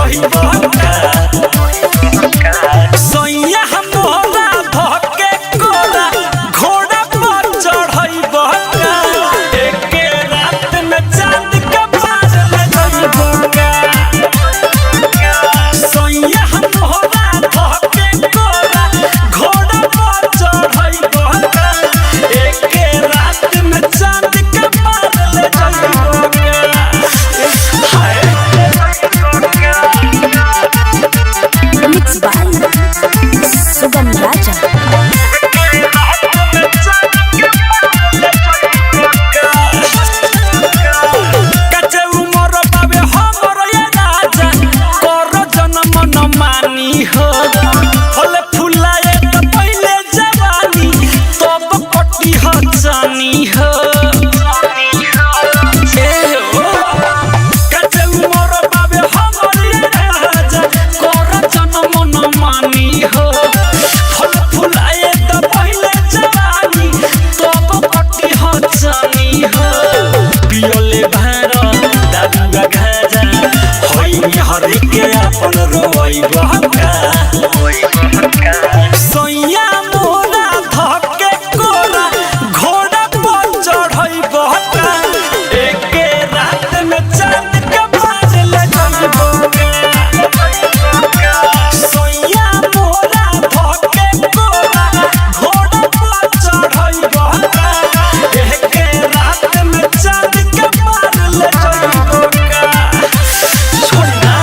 कही बहका सैया हमरा धके कोरा घोड़ा पर चढ़ई बहका एके रात में चांद के पार ले जाई बहका सैया हमरा धके कोरा घोड़ा पर चढ़ई बहका एके रात में चांद के पार ले जाई बहका Mixed by Sugam Raja. कचे उमर बाबे हमर ये राजा कर जन्म न मानी हो फले फुलाए त पहिले जवानी तब कटी ह जानी हो कचे उमर बाबे हमर ये राजा कर जन्म न मानी हो फले फुलाए त पहिले जवानी तब कटी ह जानी हो पियोले भार दादुगा गाजा होई हरि के अपन रोई बहका सैया मोरा धके कोरा घोड़ा पर चढ़ई बहका एके रात में चांद के बाज ले जाई बहका सैया मोरा धके कोरा घोड़ा पर चढ़ई बहका एके रात में चांद के बाज ले जाई बहका छोड़ना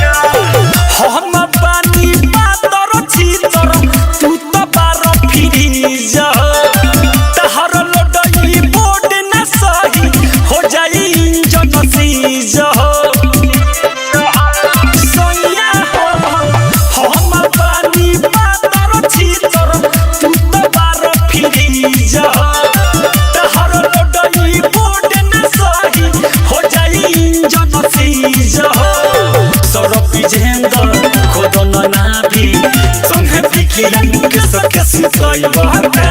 हम बानी पातर छीतर तू तो बार फिरी जा तहर लडई बोर्ड न सही हो जाई इंजन सीज सैया हम बानी पातर छीतर तू तो बार फिरी जा तहर लडई बोर्ड न सही हो जाई इंजन सीज सरपी झेंदर खोदन नाभी संगे फिकिरन के सके सुतई बहका